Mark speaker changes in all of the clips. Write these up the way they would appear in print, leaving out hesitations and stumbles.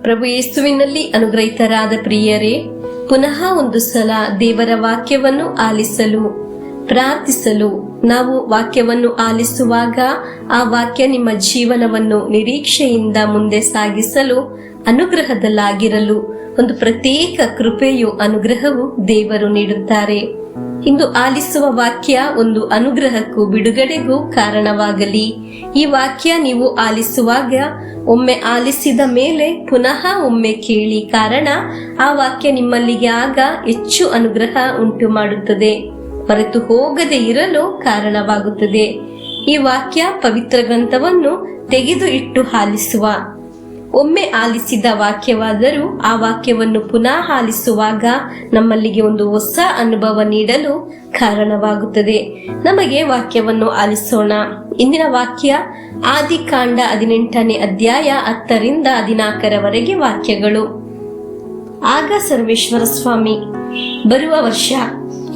Speaker 1: ಪ್ರಭು ಯೇಸುವಿನಲ್ಲಿ ಅನುಗ್ರಹಿತರಾದ ಪ್ರಿಯರೇ, ಪುನಃ ಒಂದು ಸಲ ದೇವರ ವಾಕ್ಯವನ್ನು ಆಲಿಸಲು ಪ್ರಾರ್ಥಿಸಲು, ನಾವು ವಾಕ್ಯವನ್ನು ಆಲಿಸುವಾಗ ಆ ವಾಕ್ಯ ನಿಮ್ಮ ಜೀವನವನ್ನು ನಿರೀಕ್ಷೆಯಿಂದ ಮುಂದೆ ಸಾಗಿಸಲು, ಅನುಗ್ರಹದಲ್ಲಾಗಿರಲು ಒಂದು ಪ್ರತ್ಯೇಕ ಕೃಪೆಯು ಅನುಗ್ರಹವು ದೇವರು ನೀಡುತ್ತಾರೆ. ಇಂದು ಆಲಿಸುವ ವಾಕ್ಯ ಒಂದು ಅನುಗ್ರಹಕ್ಕೂ ಬಿಡುಗಡೆಗೂ ಕಾರಣವಾಗಲಿ. ಈ ವಾಕ್ಯ ನೀವು ಆಲಿಸುವಾಗ ಒಮ್ಮೆ ಆಲಿಸಿದ ಮೇಲೆ ಪುನಃ ಒಮ್ಮೆ ಕೇಳಿ, ಕಾರಣ ಆ ವಾಕ್ಯ ನಿಮ್ಮಲ್ಲಿಗೆ ಆಗ ಹೆಚ್ಚು ಅನುಗ್ರಹ ಉಂಟು ಮಾಡುತ್ತದೆ, ಮರೆತು ಹೋಗದೆ ಇರಲು ಕಾರಣವಾಗುತ್ತದೆ. ಈ ವಾಕ್ಯ ಪವಿತ್ರ ಗ್ರಂಥವನ್ನು ತೆಗೆದು ಇಟ್ಟು ಆಲಿಸುವ, ಒಮ್ಮೆ ಆಲಿಸಿದ ವಾಕ್ಯವಾದರೂ ಆ ವಾಕ್ಯವನ್ನು ಪುನಃ ಆಲಿಸುವಾಗ ನಮ್ಮಲ್ಲಿಗೆ ಒಂದು ಹೊಸ ಅನುಭವ ನೀಡಲು ಕಾರಣವಾಗುತ್ತದೆ. ನಮಗೆ ವಾಕ್ಯವನ್ನು ಆಲಿಸೋಣ. ಇಂದಿನ ವಾಕ್ಯ ಆದಿಕಾಂಡ 18ನೇ ಅಧ್ಯಾಯ 10ರಿಂದ 14ರವರೆಗೆ ವಾಕ್ಯಗಳು. ಆಗ ಸರ್ವೇಶ್ವರ ಸ್ವಾಮಿ, ಬರುವ ವರ್ಷ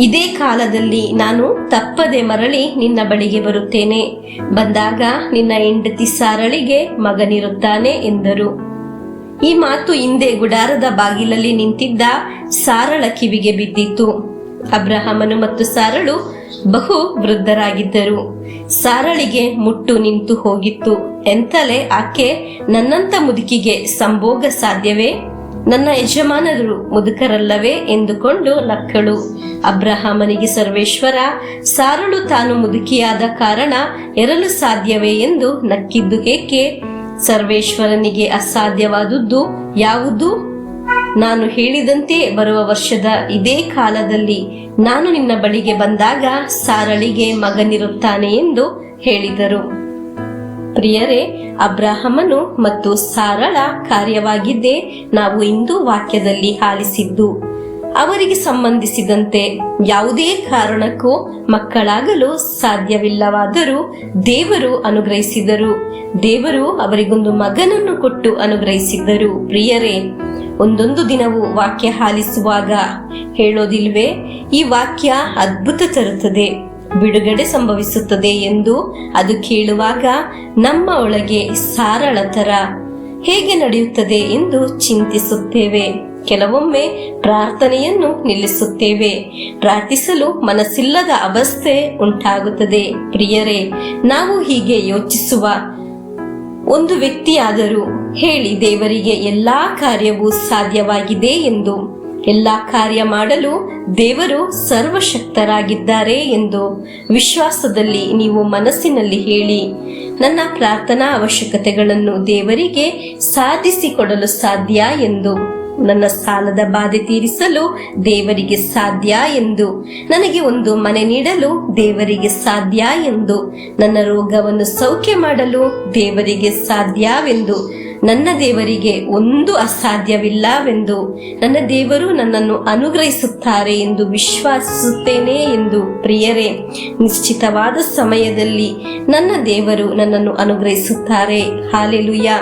Speaker 1: ಇದೇ ಕಾಲದಲ್ಲಿ ನಾನು ತಪ್ಪದೆ ಮರಳಿ ನಿನ್ನ ಬಳಿಗೆ ಬರುತ್ತೇನೆ. ಬಂದಾಗ ನಿನ್ನ ಹೆಂಡತಿ ಸಾರಳಿಗೆ ಮಗನಿರುತ್ತಾನೆ ಎಂದರು. ಈ ಮಾತು ಹಿಂದೆ ಗುಡಾರದ ಬಾಗಿಲಲ್ಲಿ ನಿಂತಿದ್ದ ಸಾರಳ ಕಿವಿಗೆ ಬಿದ್ದಿತು. ಅಬ್ರಹಾಮನು ಮತ್ತು ಸಾರಳು ಬಹು ವೃದ್ಧರಾಗಿದ್ದರು. ಸಾರಳಿಗೆ ಮುಟ್ಟು ನಿಂತು ಹೋಗಿತ್ತು. ಎಂತಲೇ ಆಕೆ, ನನ್ನಂತ ಮುದುಕಿಗೆ ಸಂಭೋಗ ಸಾಧ್ಯವೇ? ನನ್ನ ಯಜಮಾನರು ಮುದುಕರಲ್ಲವೇ ಎಂದುಕೊಂಡು ನಕ್ಕಳು. ಅಬ್ರಹಾಮನಿಗೆ ಸರ್ವೇಶ್ವರ, ಸಾರಳು ತಾನು ಮುದುಕಿಯಾದ ಕಾರಣ ಎರಲು ಸಾಧ್ಯವೇ ಎಂದು ನಕ್ಕಿದ್ದು ಏಕೆ? ಸರ್ವೇಶ್ವರನಿಗೆ ಅಸಾಧ್ಯವಾದುದು ಯಾವುದು? ನಾನು ಹೇಳಿದಂತೆ ಬರುವ ವರ್ಷದ ಇದೇ ಕಾಲದಲ್ಲಿ ನಾನು ನಿನ್ನ ಬಳಿಗೆ ಬಂದಾಗ ಸಾರಳಿಗೆ ಮಗನಿರುತ್ತಾನೆ ಎಂದು ಹೇಳಿದರು. ಪ್ರಿಯರೇ, ಅಬ್ರಹಾಮನು ಮತ್ತು ಸಾರಳ ಕಾರ್ಯವಾಗಿದ್ದೇ ನಾವು ಇಂದು ವಾಕ್ಯದಲ್ಲಿ ಆಲಿಸಿದ್ದು. ಅವರಿಗೆ ಸಂಬಂಧಿಸಿದಂತೆ ಯಾವುದೇ ಕಾರಣಕ್ಕೂ ಮಕ್ಕಳಾಗಲು ಸಾಧ್ಯವಿಲ್ಲವಾದರೂ ದೇವರು ಅನುಗ್ರಹಿಸಿದರು. ದೇವರು ಅವರಿಗೊಂದು ಮಗನನ್ನು ಕೊಟ್ಟು ಅನುಗ್ರಹಿಸಿದ್ದರು. ಪ್ರಿಯರೇ, ಒಂದೊಂದು ದಿನವೂ ವಾಕ್ಯ ಆಲಿಸುವಾಗ ಹೇಳೋದಿಲ್ವೇ, ಈ ವಾಕ್ಯ ಅದ್ಭುತ ತರುತ್ತದೆ, ಬಿಡುಗಡೆ ಸಂಭವಿಸುತ್ತದೆ ಎಂದು. ಅದು ಕೇಳುವಾಗ ನಮ್ಮ ಒಳಗೆ ಸಾರಳ ತರ ಹೇಗೆ ನಡೆಯುತ್ತದೆ ಎಂದು ಚಿಂತಿಸುತ್ತೇವೆ. ಕೆಲವೊಮ್ಮೆ ಪ್ರಾರ್ಥನೆಯನ್ನು ನಿಲ್ಲಿಸುತ್ತೇವೆ. ಪ್ರಾರ್ಥಿಸಲು ಮನಸ್ಸಿಲ್ಲದ ಅವಸ್ಥೆ ಉಂಟಾಗುತ್ತದೆ. ಪ್ರಿಯರೇ, ನಾವು ಹೀಗೆ ಯೋಚಿಸುವ ಒಂದು ವ್ಯಕ್ತಿಯಾದರೂ ಹೇಳಿ ದೇವರಿಗೆ ಎಲ್ಲಾ ಕಾರ್ಯವೂ ಸಾಧ್ಯವಾಗಿದೆ ಎಂದು, ಎಲ್ಲಾ ಕಾರ್ಯ ಮಾಡಲು ದೇವರು ಸರ್ವಶಕ್ತರಾಗಿದ್ದಾರೆ ಎಂದು ವಿಶ್ವಾಸದಲ್ಲಿ ನೀವು ಮನಸ್ಸಿನಲ್ಲಿ ಹೇಳಿ. ನನ್ನ ಪ್ರಾರ್ಥನಾ ಅವಶ್ಯಕತೆಗಳನ್ನು ದೇವರಿಗೆ ಸಾಧಿಸಿಕೊಡಲು ಸಾಧ್ಯ ಎಂದು, ನನ್ನ ಸಾಲದ ಬಾಧೆ ತೀರಿಸಲು ದೇವರಿಗೆ ಸಾಧ್ಯ ಎಂದು, ನನಗೆ ಒಂದು ಮನೆ ನೀಡಲು ದೇವರಿಗೆ ಸಾಧ್ಯ ಎಂದು, ನನ್ನ ರೋಗವನ್ನು ಸೌಖ್ಯ ಮಾಡಲು ದೇವರಿಗೆ ಸಾಧ್ಯವೆಂದು, ನನ್ನ ದೇವರಿಗೆ ಒಂದು ಅಸಾಧ್ಯವಿಲ್ಲವೆಂದು, ನನ್ನ ದೇವರು ನನ್ನನ್ನು ಅನುಗ್ರಹಿಸುತ್ತಾರೆ ಎಂದು ವಿಶ್ವಾಸಿಸುತ್ತೇನೆ ಎಂದು. ಪ್ರಿಯರೇ, ನಿಶ್ಚಿತವಾದ ಸಮಯದಲ್ಲಿ ನನ್ನ ದೇವರು ನನ್ನನ್ನು ಅನುಗ್ರಹಿಸುತ್ತಾರೆ. ಹಾಲೆಲೂಯಾ.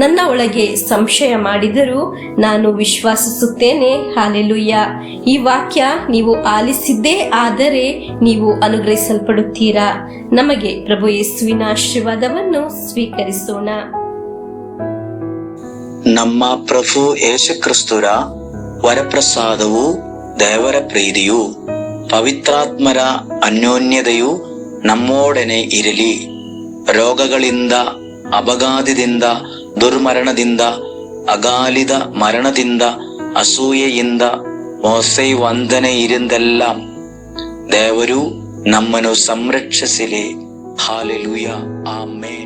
Speaker 1: ನನ್ನ ಒಳಗೆ ಸಂಶಯ ಮಾಡಿದರೂ ನಾನು ವಿಶ್ವಾಸಿಸುತ್ತೇನೆ. ಹಾಲೆಲೂಯಾ. ಈ ವಾಕ್ಯ ನೀವು ಆಲಿಸಿದ್ದೇ ಆದರೆ ನೀವು ಅನುಗ್ರಹಿಸಲ್ಪಡುತ್ತೀರಾ. ನಮಗೆ ಪ್ರಭು ಯೇಸುವಿನ ಆಶೀರ್ವಾದವನ್ನು ಸ್ವೀಕರಿಸೋಣ.
Speaker 2: ನಮ್ಮ ಪ್ರಭು ಯೇಸು ಕ್ರಿಸ್ತರ ವರಪ್ರಸಾದವು, ದೇವರ ಪ್ರೀತಿಯು, ಪವಿತ್ರಾತ್ಮರ ಅನ್ಯೋನ್ಯತೆಯು ನಮ್ಮೊಡನೆ ಇರಲಿ. ರೋಗಗಳಿಂದ, ಅಪಘಾತದಿಂದ, ದುರ್ಮರಣದಿಂದ, ಅಗಾಲಿದ ಮರಣದಿಂದ, ಅಸೂಯೆಯಿಂದ, ಮೋಸೆ ವಂದನೆಯಿಂದೆಲ್ಲ ದೇವರು ನಮ್ಮನ್ನು ಸಂರಕ್ಷಿಸಲಿ. ಹಾಲೆಲೂಯಾ. ಆಮೆನ್.